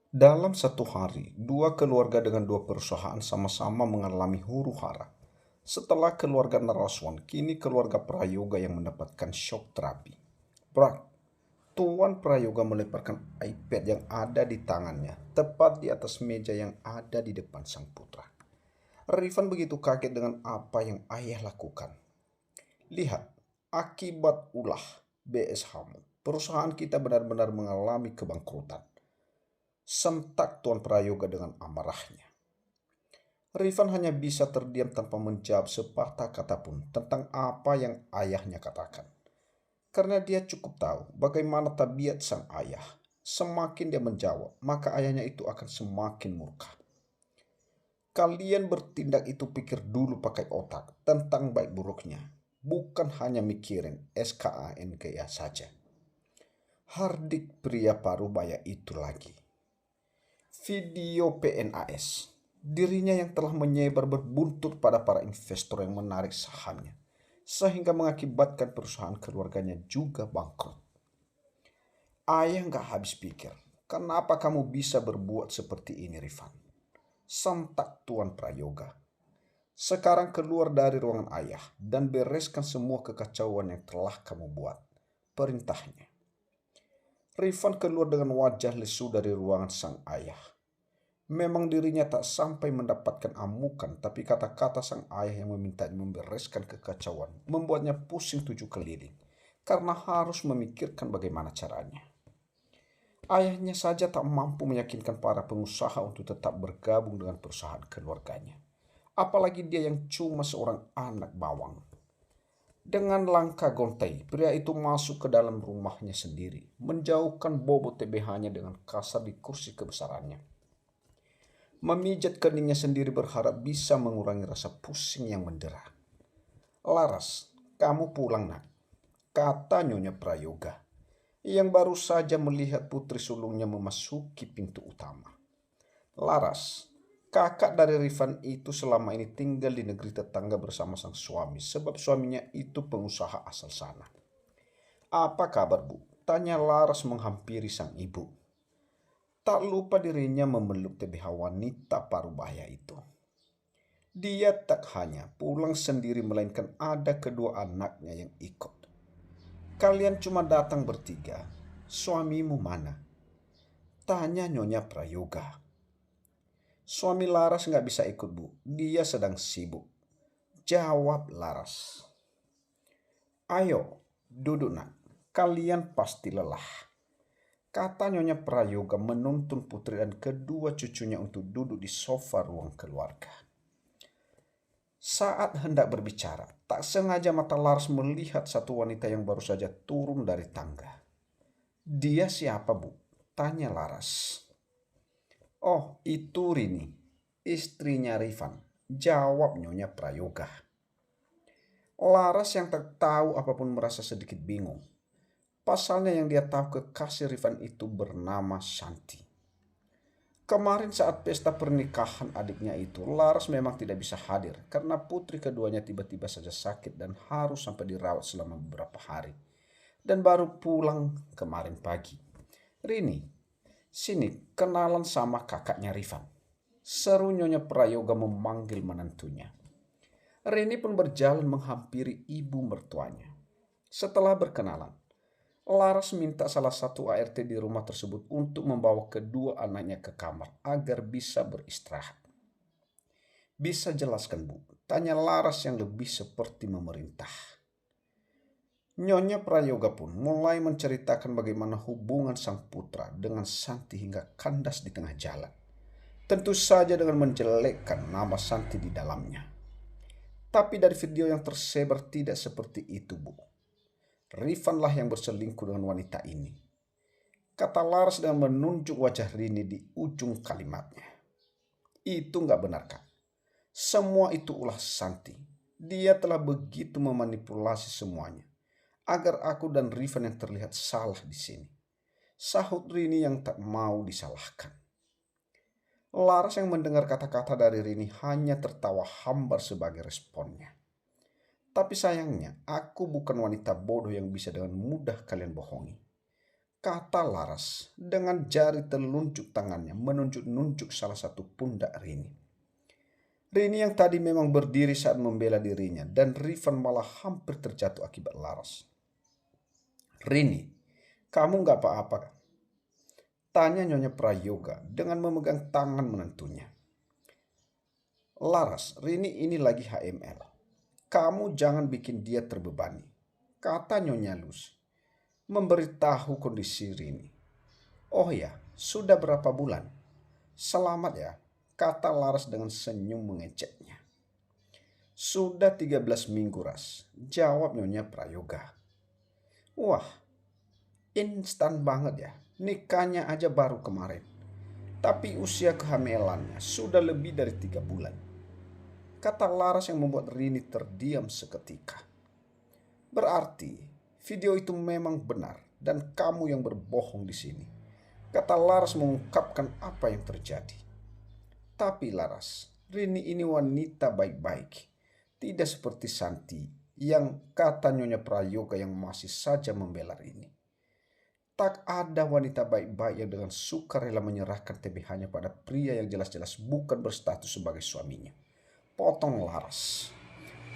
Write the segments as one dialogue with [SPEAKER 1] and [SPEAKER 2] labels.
[SPEAKER 1] Dalam satu hari, dua keluarga dengan dua perusahaan sama-sama mengalami huru-hara. Setelah keluarga Naraswan, kini keluarga Prayoga yang mendapatkan shock terapi. Brak, Tuan Prayoga melemparkan iPad yang ada di tangannya, tepat di atas meja yang ada di depan sang putra. Rifan begitu kaget dengan apa yang ayah lakukan. Lihat, akibat ulah BS Hamu, perusahaan kita benar-benar mengalami kebangkrutan. Sentak Tuan Prayoga dengan amarahnya. Rifan hanya bisa terdiam tanpa menjawab sepatah kata pun tentang apa yang ayahnya katakan. Karena dia cukup tahu bagaimana tabiat sang ayah. Semakin dia menjawab, maka ayahnya itu akan semakin murka. Kalian bertindak itu pikir dulu pakai otak tentang baik buruknya. Bukan hanya mikirin SKANKA saja. Hardik pria parubaya itu lagi. Video PNAS. Dirinya yang telah menyebar berbuntut pada para investor yang menarik sahamnya. Sehingga mengakibatkan perusahaan keluarganya juga bangkrut. Ayah nggak habis pikir. Kenapa kamu bisa berbuat seperti ini, Rifan? Sentak Tuan Prayoga. Sekarang keluar dari ruangan ayah dan bereskan semua kekacauan yang telah kamu buat. Perintahnya. Rifan keluar dengan wajah lesu dari ruangan sang ayah. Memang dirinya tak sampai mendapatkan amukan, tapi kata-kata sang ayah yang memintanya membereskan kekacauan membuatnya pusing tujuh keliling karena harus memikirkan bagaimana caranya. Ayahnya saja tak mampu meyakinkan para pengusaha untuk tetap bergabung dengan perusahaan keluarganya. Apalagi dia yang cuma seorang anak bawang. Dengan langkah gontai, pria itu masuk ke dalam rumahnya sendiri, menjauhkan bobot TBH-nya dengan kasar di kursi kebesarannya. Memijat keningnya sendiri berharap bisa mengurangi rasa pusing yang mendera. Laras, kamu pulang nak, kata Nyonya Prayoga, yang baru saja melihat putri sulungnya memasuki pintu utama. Laras, kakak dari Rifan itu selama ini tinggal di negeri tetangga bersama sang suami, sebab suaminya itu pengusaha asal sana. Apa kabar, Bu? Tanya Laras menghampiri sang ibu. Tak lupa dirinya memeluk TBH wanita parubaya itu. Dia tak hanya pulang sendiri melainkan ada kedua anaknya yang ikut. Kalian cuma datang bertiga. Suamimu mana? Tanya Nyonya Prayoga. Suami Laras nggak bisa ikut, Bu. Dia sedang sibuk. Jawab Laras. Ayo, duduk nak. Kalian pasti lelah. Kata Nyonya Prayoga menuntun putri dan kedua cucunya untuk duduk di sofa ruang keluarga. Saat hendak berbicara, tak sengaja mata Lars melihat satu wanita yang baru saja turun dari tangga. Dia siapa, Bu? Tanya Laras. Oh, itu Rini, istrinya Rifan. Jawab Nyonya Prayoga. Laras yang tak tahu apapun merasa sedikit bingung. Pasalnya yang dia tahu kekasih Rifan itu bernama Shanti. Kemarin saat pesta pernikahan adiknya itu, Laras memang tidak bisa hadir karena putri keduanya tiba-tiba saja sakit dan harus sampai dirawat selama beberapa hari. Dan baru pulang kemarin pagi. Rini, sini kenalan sama kakaknya Rifan. Seru Nyonya Prayoga memanggil menantunya. Rini pun berjalan menghampiri ibu mertuanya. Setelah berkenalan, Laras minta salah satu ART di rumah tersebut untuk membawa kedua anaknya ke kamar agar bisa beristirahat. Bisa jelaskan, Bu? Tanya Laras yang lebih seperti memerintah. Nyonya Prayoga pun mulai menceritakan bagaimana hubungan sang putra dengan Santi hingga kandas di tengah jalan. Tentu saja dengan menjelekkan nama Santi di dalamnya. Tapi dari video yang tersebar tidak seperti itu, Bu. Rifanlah yang berselingkuh dengan wanita ini. Kata Laras dengan menunjuk wajah Rini di ujung kalimatnya. Itu nggak benar, Kak. Semua itu ulah Santi. Dia telah begitu memanipulasi semuanya agar aku dan Rifan yang terlihat salah di sini. Sahut Rini yang tak mau disalahkan. Laras yang mendengar kata-kata dari Rini hanya tertawa hambar sebagai responnya. Tapi sayangnya, aku bukan wanita bodoh yang bisa dengan mudah kalian bohongi. kata Laras dengan jari telunjuk tangannya menunjuk-nunjuk salah satu pundak Rini. Rini yang tadi memang berdiri saat membela dirinya dan Rifan malah hampir terjatuh akibat Laras. "Rini, kamu gak apa-apa?" tanya Nyonya Prayoga dengan memegang tangan menentunya. "Laras, Rini ini lagi HML. Kamu jangan bikin dia terbebani," kata Nyonya Luz, memberitahu kondisi Rini. "Oh ya, sudah berapa bulan?" "Selamat ya," kata Laras dengan senyum mengeceknya. "Sudah 13 minggu, Ras," jawab Nyonya Prayoga. "Wah, instan banget ya. Nikahnya aja baru kemarin. Tapi usia kehamilannya sudah lebih dari 3 bulan," kata Laras yang membuat Rini terdiam seketika. "Berarti video itu memang benar dan kamu yang berbohong di sini," kata Laras mengungkapkan apa yang terjadi. "Tapi Laras, Rini ini wanita baik-baik. Tidak seperti Santi yang kata Nyonya Prayoga yang masih saja membela Rini. Tak ada wanita baik-baik yang dengan sukarela menyerahkan TBH-nya pada pria yang jelas-jelas bukan berstatus sebagai suaminya," potong Laras.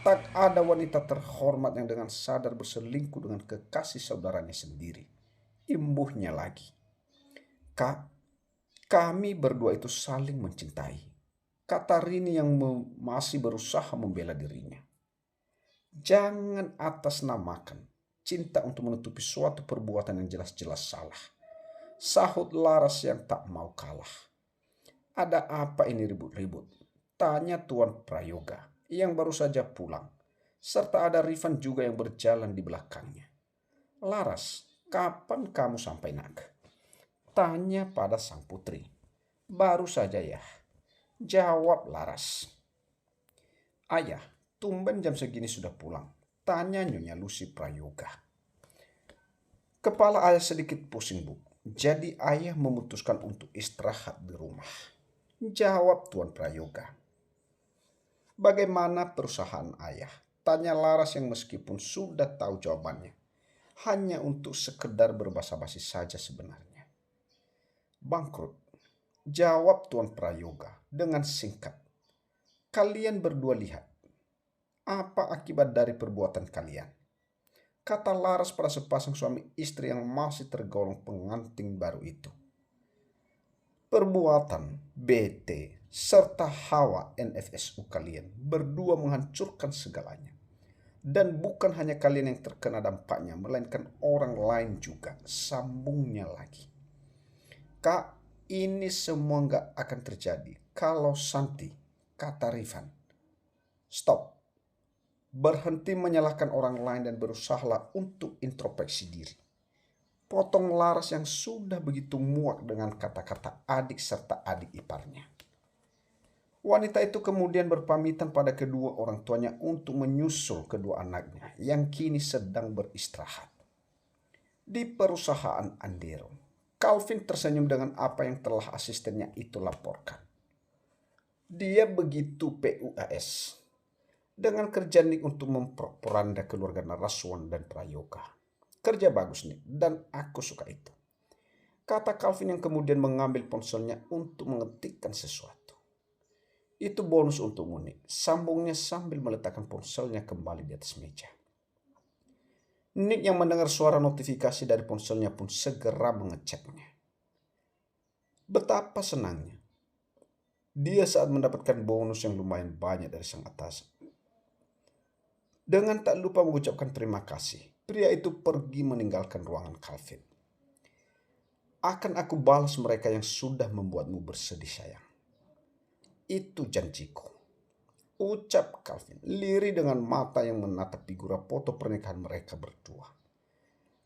[SPEAKER 1] "Tak ada wanita terhormat yang dengan sadar berselingkuh dengan kekasih saudaranya sendiri," imbuhnya lagi. "Kak, kami berdua itu saling mencintai," kata Rini yang masih berusaha membela dirinya. "Jangan atasnamakan cinta untuk menutupi suatu perbuatan yang jelas-jelas salah," sahut Laras yang tak mau kalah. "Ada apa ini ribut-ribut?" tanya Tuan Prayoga yang baru saja pulang, serta ada Rifan juga yang berjalan di belakangnya. "Laras, kapan kamu sampai, Nak?" tanya pada sang putri. "Baru saja ya," jawab Laras. "Ayah, tumben jam segini sudah pulang?" tanya Nyonya Lucy Prayoga. "Kepala ayah sedikit pusing, Bu. Jadi ayah memutuskan untuk istirahat di rumah," jawab Tuan Prayoga. "Bagaimana perusahaan ayah?" tanya Laras yang meskipun sudah tahu jawabannya, hanya untuk sekedar berbasa-basi saja sebenarnya. "Bangkrut," jawab Tuan Prayoga dengan singkat. "Kalian berdua lihat. Apa akibat dari perbuatan kalian?" kata Laras pada sepasang suami istri yang masih tergolong pengantin baru itu. "Perbuatan BT serta Hawa NFSU kalian berdua menghancurkan segalanya. Dan bukan hanya kalian yang terkena dampaknya, melainkan orang lain juga," sambungnya lagi. "Kak, ini semua nggak akan terjadi kalau Santi," kata Rifan. "Stop. Berhenti menyalahkan orang lain dan berusahalah untuk introspeksi diri," potong Laras yang sudah begitu muak dengan kata-kata adik serta adik iparnya. Wanita itu kemudian berpamitan pada kedua orang tuanya untuk menyusul kedua anaknya yang kini sedang beristirahat. Di perusahaan Andero, Calvin tersenyum dengan apa yang telah asistennya itu laporkan. Dia begitu PUAS dengan kerja Nick untuk memperporanda keluarga Naraswan dan Prayoga. "Kerja bagus, Nick, dan aku suka itu," kata Calvin yang kemudian mengambil ponselnya untuk mengetikkan sesuatu. "Itu bonus untukmu, Nick," sambungnya sambil meletakkan ponselnya kembali di atas meja. Nick yang mendengar suara notifikasi dari ponselnya pun segera mengeceknya. Betapa senangnya dia saat mendapatkan bonus yang lumayan banyak dari sang atasan. Dengan tak lupa mengucapkan terima kasih, pria itu pergi meninggalkan ruangan Calvin. "Akan aku balas mereka yang sudah membuatmu bersedih, sayang. Itu janjiku," ucap Calvin, lirih dengan mata yang menatap figura foto pernikahan mereka berdua.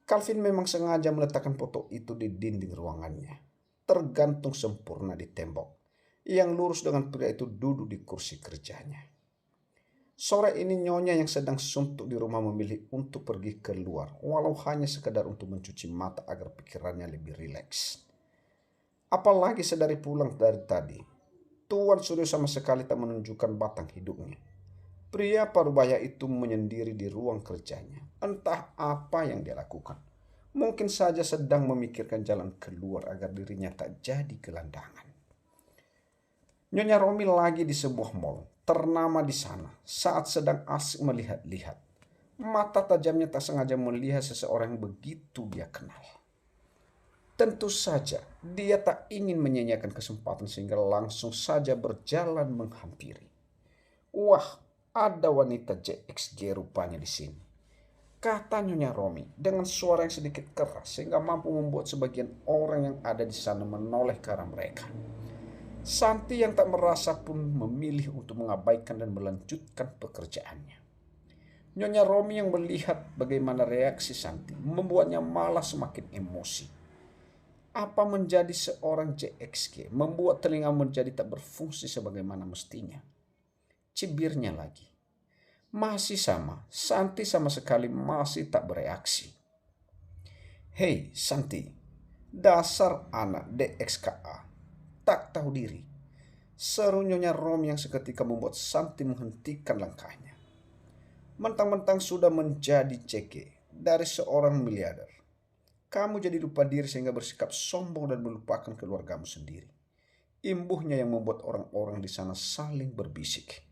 [SPEAKER 1] Calvin memang sengaja meletakkan foto itu di dinding ruangannya, tergantung sempurna di tembok, yang lurus dengan pria itu duduk di kursi kerjanya. Sore ini Nyonya yang sedang suntuk di rumah memilih untuk pergi keluar, walau hanya sekedar untuk mencuci mata agar pikirannya lebih rileks. Apalagi sedari pulang dari tadi, Tuan Suryo sama sekali tak menunjukkan batang hidungnya. Pria parubaya itu menyendiri di ruang kerjanya. Entah apa yang dia lakukan. Mungkin saja sedang memikirkan jalan keluar agar dirinya tak jadi gelandangan. Nyonya Romi lagi di sebuah mall ternama di sana saat sedang asik melihat-lihat. Mata tajamnya tak sengaja melihat seseorang yang begitu dia kenal. Tentu saja dia tak ingin menyia-nyiakan kesempatan sehingga langsung saja berjalan menghampiri. Wah, ada wanita JXG rupanya di sini, kata Nyonya Romi dengan suara yang sedikit keras sehingga mampu membuat sebagian orang yang ada di sana menoleh ke arah mereka. Santi yang tak merasa pun memilih untuk mengabaikan dan melanjutkan pekerjaannya. Nyonya Romi yang melihat bagaimana reaksi Santi membuatnya malah semakin emosi. Apa menjadi seorang JXG membuat telinga menjadi tak berfungsi sebagaimana mestinya. Cibirnya lagi. Masih sama, Santi sama sekali masih tak bereaksi. Hei Santi, dasar anak DXKA, tak tahu diri. Seru Nyonya Romi yang seketika membuat Santi menghentikan langkahnya. Mentang-mentang sudah menjadi CG dari seorang miliarder, kamu jadi lupa diri sehingga bersikap sombong dan melupakan keluargamu sendiri. Imbuhnya yang membuat orang-orang di sana saling berbisik.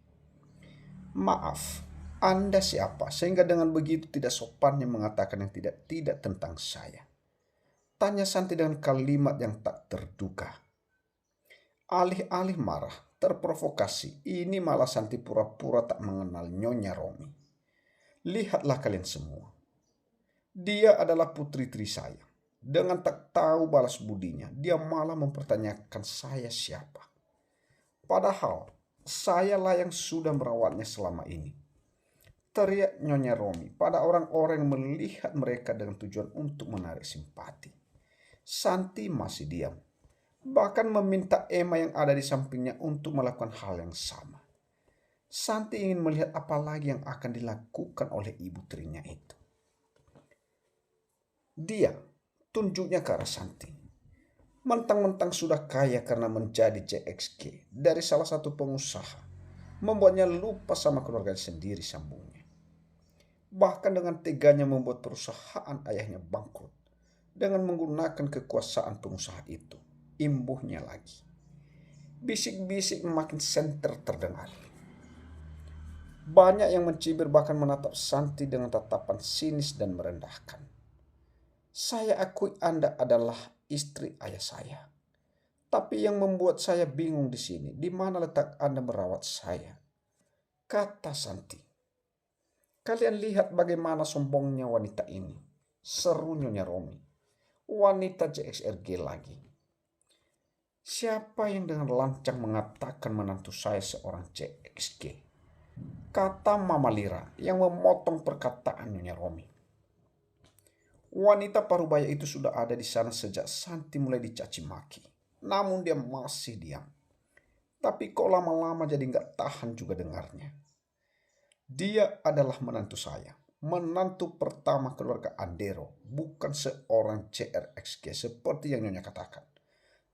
[SPEAKER 1] Maaf, Anda siapa sehingga dengan begitu tidak sopannya mengatakan yang tidak tentang saya? Tanya Santi dengan kalimat yang tak terduga. Alih-alih marah, terprovokasi, ini malah Santi pura-pura tak mengenal Nyonya Romi. Lihatlah kalian semua. Dia adalah putri Tri saya. Dengan tak tahu balas budinya, dia malah mempertanyakan saya siapa. Padahal, sayalah yang sudah merawatnya selama ini. Teriak Nyonya Romi pada orang-orang yang melihat mereka dengan tujuan untuk menarik simpati. Santi masih diam. Bahkan meminta Emma yang ada di sampingnya untuk melakukan hal yang sama. Santi ingin melihat apa lagi yang akan dilakukan oleh ibu tirinya itu. Dia tunjuknya ke arah Santi. Mentang-mentang sudah kaya karena menjadi JXG dari salah satu pengusaha, membuatnya lupa sama keluarga sendiri, sambungnya. Bahkan dengan teganya membuat perusahaan ayahnya bangkrut dengan menggunakan kekuasaan pengusaha itu. Imbuhnya lagi. Bisik-bisik makin senter terdengar. Banyak yang mencibir bahkan menatap Santi dengan tatapan sinis dan merendahkan. Saya akui Anda adalah istri ayah saya. Tapi yang membuat saya bingung di sini, di mana letak Anda merawat saya? Kata Santi. Kalian lihat bagaimana sombongnya wanita ini. Seru Nyonya Romi. Wanita JXRG lagi. Siapa yang dengan lancang mengatakan menantu saya seorang JXG? Kata Mama Lira yang memotong perkataan Nyonya Romi. Wanita parubaya itu sudah ada di sana sejak Santi mulai dicaci maki. Namun dia masih diam. Tapi kok lama-lama jadi gak tahan juga dengarnya. Dia adalah menantu saya. Menantu pertama keluarga Andero. Bukan seorang CRXG seperti yang Nyonya katakan.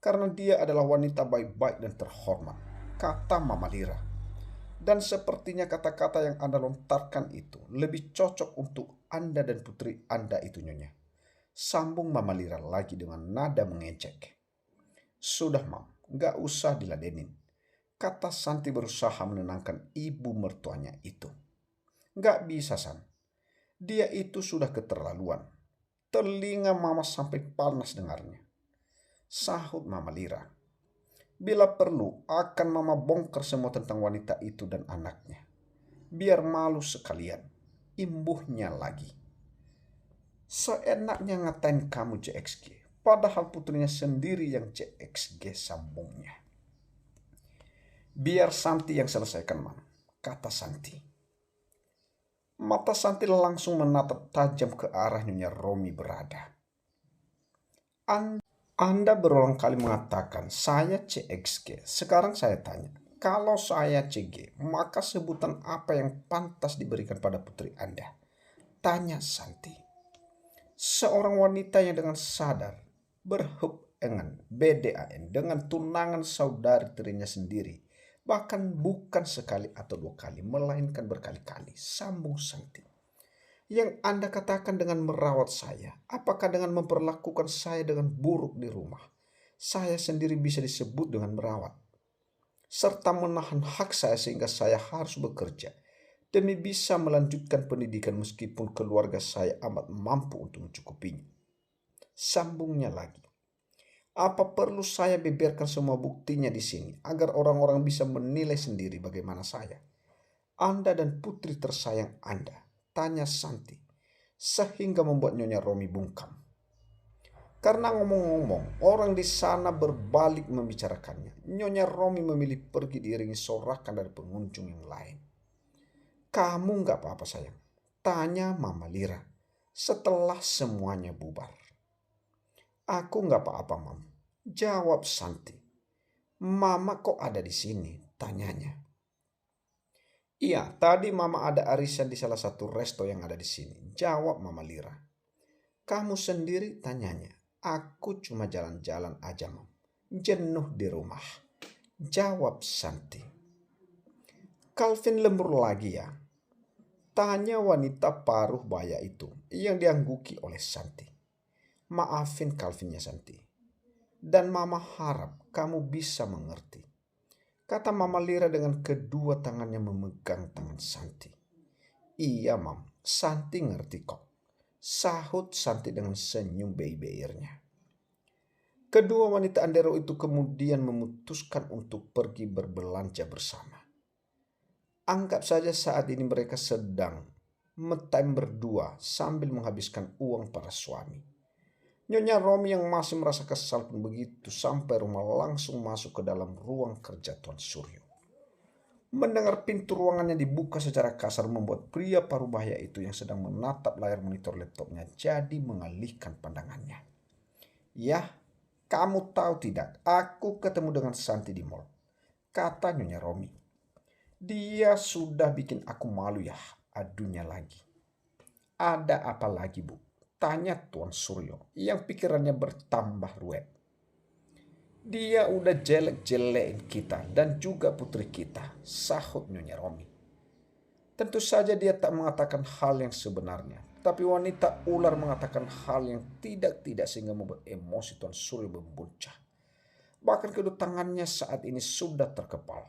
[SPEAKER 1] Karena dia adalah wanita baik-baik dan terhormat. Kata Mama Lira. Dan sepertinya kata-kata yang Anda lontarkan itu lebih cocok untuk Anda dan putri Anda itu Nyonya. Sambung Mama Lira lagi dengan nada mengejek. Sudah Mam, gak usah diladenin. Kata Santi berusaha menenangkan ibu mertuanya itu. Gak bisa San. Dia itu sudah keterlaluan. Telinga Mama sampai panas dengarnya. Sahut Mama Lira. Bila perlu, akan Mama bongkar semua tentang wanita itu dan anaknya. Biar malu sekalian. Imbuhnya lagi. Seenaknya ngatain kamu JXG. Padahal putrinya sendiri yang JXG, sambungnya. Biar Santi yang selesaikan, Mam. Kata Santi. Mata Santi langsung menatap tajam ke arah Nyonya Romi berada. Anda berulang kali mengatakan saya CXG. Sekarang saya tanya, kalau saya CG, maka sebutan apa yang pantas diberikan pada putri Anda? Tanya Santi. Seorang wanita yang dengan sadar berhubungan BDAN dengan tunangan saudari tirinya sendiri. Bahkan bukan sekali atau dua kali, melainkan berkali-kali. Sambung Santi. Yang Anda katakan dengan merawat saya, apakah dengan memperlakukan saya dengan buruk di rumah, saya sendiri bisa disebut dengan merawat, serta menahan hak saya sehingga saya harus bekerja demi bisa melanjutkan pendidikan meskipun keluarga saya amat mampu untuk mencukupinya. Sambungnya lagi, apa perlu saya beberkan semua buktinya di sini agar orang-orang bisa menilai sendiri bagaimana saya, Anda dan putri tersayang Anda, tanya Santi, sehingga membuat Nyonya Romi bungkam. Karena ngomong-ngomong, orang di sana berbalik membicarakannya. Nyonya Romi memilih pergi diiringi sorakan dari pengunjung yang lain. Kamu nggak apa-apa sayang? Tanya Mama Lira setelah semuanya bubar. Aku nggak apa-apa, Mam. Jawab Santi. Mama kok ada di sini? Tanyanya. Iya, tadi Mama ada arisan di salah satu resto yang ada di sini. Jawab Mama Lira. Kamu sendiri? Tanyanya. Aku cuma jalan-jalan aja, Mam. Jenuh di rumah. Jawab Santi. Calvin lembur lagi ya? Tanya wanita paruh baya itu yang diangguki oleh Santi. Maafin Calvinnya Santi. Dan Mama harap kamu bisa mengerti, kata Mama Lira dengan kedua tangannya memegang tangan Santi. Iya, Mam, Santi ngerti kok, sahut Santi dengan senyum beir-beirnya. Kedua wanita Andero itu kemudian memutuskan untuk pergi berbelanja bersama. Anggap saja saat ini mereka sedang me-time berdua sambil menghabiskan uang para suami. Nyonya Romi yang masih merasa kesal pun begitu sampai rumah langsung masuk ke dalam ruang kerja Tuan Suryo. Mendengar pintu ruangannya dibuka secara kasar membuat pria parubaya itu yang sedang menatap layar monitor laptopnya jadi mengalihkan pandangannya. Ya, kamu tahu tidak, aku ketemu dengan Santi di mall, kata Nyonya Romi. Dia sudah bikin aku malu ya, adunya lagi. Ada apa lagi, Bu? Tanya Tuan Suryo yang pikirannya bertambah ruwet. Dia udah jelek-jelekin kita dan juga putri kita, sahut Nyonya Romi. Tentu saja dia tak mengatakan hal yang sebenarnya, tapi wanita ular mengatakan hal yang tidak sehingga membuat emosi Tuan Suryo membuncah. Bahkan kedua tangannya saat ini sudah terkepal.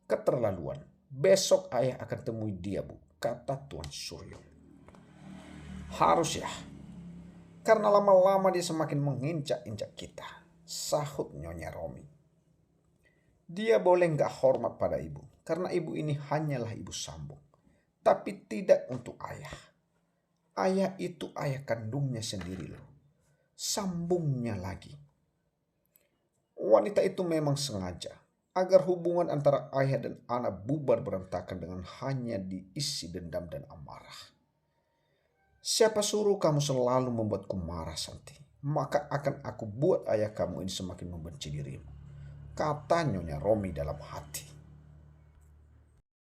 [SPEAKER 1] Keterlaluan, besok ayah akan temui dia, Bu, kata Tuan Suryo. Harus ya, karena lama-lama dia semakin menginjak-injak kita, sahut Nyonya Romi. Dia boleh nggak hormat pada ibu, karena ibu ini hanyalah ibu sambung, tapi tidak untuk ayah. Ayah itu ayah kandungnya sendiri loh, sambungnya lagi. Wanita itu memang sengaja agar hubungan antara ayah dan anak bubar berantakan dengan hanya diisi dendam dan amarah. Siapa suruh kamu selalu membuatku marah, Santi? Maka akan aku buat ayah kamu ini semakin membenci dirimu, kata Nyonya Romi dalam hati.